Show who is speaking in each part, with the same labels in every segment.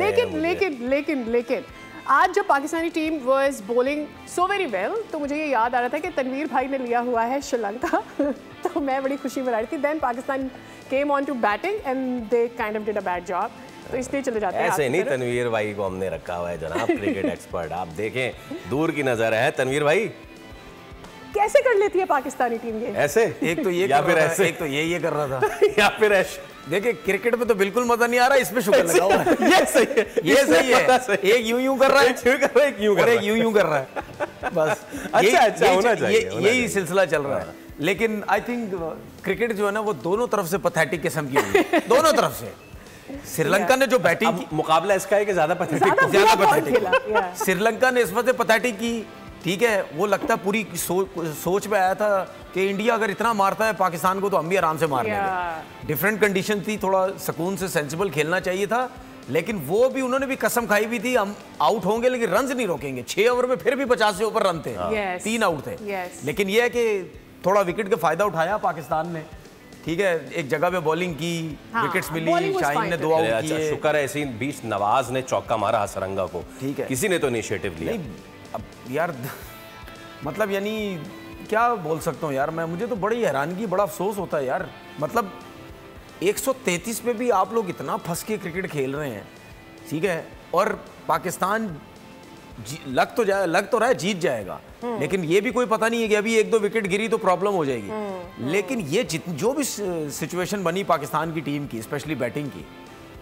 Speaker 1: लेकिन आज जब Pakistani team was bowling so very well, तो मुझे ये याद आ रहा था कि तनवीर भाई ने लिया हुआ है श्रीलंका तो मैं बड़ी खुशी मना रही थी। Then Pakistan came on to batting and they kind of did a bad job, तो इसलिए चले जाते हैं।
Speaker 2: ऐसे नहीं, तनवीर भाई को हमने रखा हुआ है जनाब क्रिकेट एक्सपर्ट। आप देखें, दूर की नजर है तनवीर भाई।
Speaker 1: कैसे कर लेती है पाकिस्तानी टीम ये?
Speaker 3: ऐसे एक तो ये
Speaker 2: या फिर ऐसे,
Speaker 3: एक तो ये कर रहा था
Speaker 2: या फिर ऐसे।
Speaker 3: देखिए क्रिकेट में तो बिल्कुल मजा नहीं आ रहा, इसमें शुक्र लगा हुआ है।
Speaker 2: ये सही है,
Speaker 3: ये सही है। एक यूं कर रहा है,
Speaker 2: एक यूं
Speaker 3: कर रहा है बस।
Speaker 2: अच्छा होना चाहिए,
Speaker 3: यही सिलसिला चल रहा है। लेकिन आई थिंक क्रिकेट जो है ना वो दोनों तरफ से पैथेटिक किस्म की हुई है, दोनों तरफ से। श्रीलंका ने जो बैटिंग की,
Speaker 2: मुकाबला इसका है कि ज्यादा
Speaker 3: पैथेटिक, श्रीलंका ने इस वजह से पैथेटिक की, ठीक है। वो लगता पूरी सोच में आया था कि इंडिया अगर इतना मारता है पाकिस्तान को तो हम भी आराम से मार लेंगे। डिफरेंट कंडीशन थी, थोड़ा सुकून से सेंसिबल खेलना चाहिए था, लेकिन वो भी उन्होंने भी कसम खाई भी थी हम आउट होंगे लेकिन रन नहीं रोकेंगे। 6 ओवर में फिर भी 50 से ऊपर रन थे, 3 आउट थे। लेकिन यह है कि थोड़ा विकेट का फायदा उठाया पाकिस्तान ने, ठीक है। एक जगह पे बॉलिंग की, विकेट्स मिली, शाहीन ने 2 आउट किए।
Speaker 2: शुक्र है इसी बीच नवाज ने चौका मारा हसरंगा को, ठीक है। किसी ने तो इनिशिएटिव लिया।
Speaker 3: अब यार मतलब यानी क्या बोल सकता हूँ यार मैं, मुझे तो बड़ी हैरानगी, बड़ा अफसोस होता है यार। मतलब 133 पे भी आप लोग इतना फंस के क्रिकेट खेल रहे हैं, ठीक है। और पाकिस्तान लग तो रहा है जीत जाएगा, लेकिन ये भी कोई पता नहीं है कि अभी 1-2 विकेट गिरी तो प्रॉब्लम हो जाएगी। लेकिन ये जो भी सिचुएशन बनी पाकिस्तान की टीम की, स्पेशली बैटिंग की,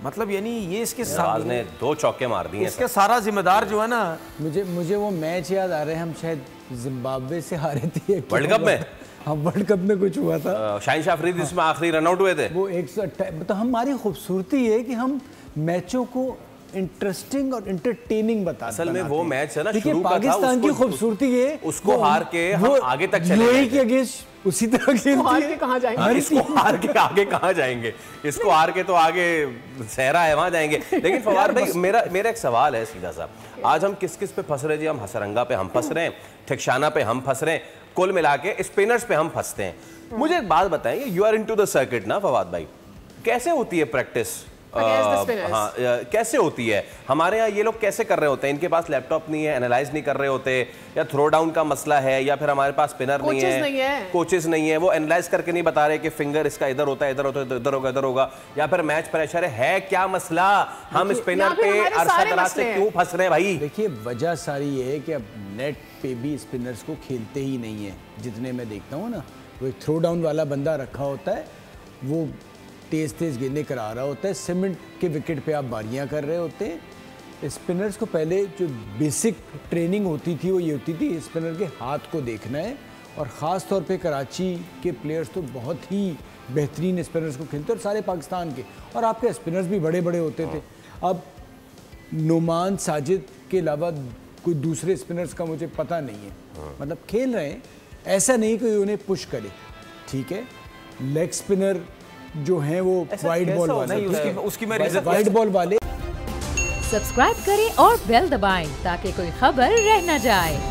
Speaker 3: मतलब यानी ये इसके
Speaker 2: साथ ने 2 चौके मार दिए,
Speaker 3: इसका सारा जिम्मेदार जो है ना।
Speaker 4: मुझे वो मैच याद आ रहे हैं, हम शायद जिम्बाब्वे से हारे थे
Speaker 2: वर्ल्ड कप में।
Speaker 4: हाँ, वर्ल्ड कप में कुछ हुआ था,
Speaker 2: शाहीन शाह अफरीदी इसमें आखिरी रन आउट हुए थे।
Speaker 4: वो 128। तो हमारी खूबसूरती है कि हम मैचों को इंटरेस्टिंग और इंटरटेनिंग बता।
Speaker 2: असल में वो मैच है ना,
Speaker 4: शुरू का था, पाकिस्तान की खूबसूरती ये,
Speaker 2: उसको हार के हम आगे तक चले
Speaker 4: यूएई के अगेंस्ट उसी तरह
Speaker 1: खेलती है। हार के कहां जाएंगे?
Speaker 2: इसको हार के आगे कहां जाएंगे? इसको हार के तो आगे सहरा है, वहां जाएंगे। लेकिन फवाद भाई, मेरा एक सवाल है सीधा सा, आज हम किस पे फंस रहे हैं जी? हम हसरंगा पे हम फंस रहे हैं, ठिकशाना पे हम फंस रहे हैं, कुल मिला के स्पिनर्स पे हम फंसते हैं। मुझे एक बात बताएं, you are into the circuit ना फवाद भाई, कैसे होती है प्रैक्टिस? हाँ, कैसे होती है? हमारे यहाँ ये लोग कैसे कर रहे होते हैं? इनके पास लैपटॉप नहीं है, एनालाइज नहीं कर रहे होते, या थ्रो डाउन का मसला है, या फिर हमारे पास स्पिनर नहीं है, कोचेस नहीं है, वो एनालाइज करके नहीं बता रहे कि फिंगर इसका इधर होता है, इधर होता है, इधर होगा, या फिर मैच प्रेशर है, क्या मसला? हम स्पिनर पे अरसा से क्यों फंस रहे हैं भाई?
Speaker 4: देखिए वजह सारी ये है कि अब नेट पे भी स्पिनर्स को खेलते ही नहीं है। जितने मैं देखता हूँ ना, वो एक थ्रो डाउन वाला बंदा रखा होता है, वो तेज़ गेंदें करा रहा होता है, सीमेंट के विकेट पे आप बारियां कर रहे होते हैं। स्पिनर्स को पहले जो बेसिक ट्रेनिंग होती थी वो ये होती थी, स्पिनर के हाथ को देखना है। और ख़ास तौर पे कराची के प्लेयर्स तो बहुत ही बेहतरीन स्पिनर्स को खेलते, और सारे पाकिस्तान के, और आपके स्पिनर्स भी बड़े बड़े होते थे। अब नुमान साजिद के अलावा कोई दूसरे स्पिनर्स का मुझे पता नहीं है, मतलब खेल रहे हैं, ऐसा नहीं कि उन्हें पुश करे, ठीक है। लेग स्पिनर जो हैं वो वाइड बॉल वाले,
Speaker 3: उसकी मैं रीजन
Speaker 4: वाइड बॉल वाले।
Speaker 5: सब्सक्राइब करें और बेल दबाएं ताकि कोई खबर रह न जाए।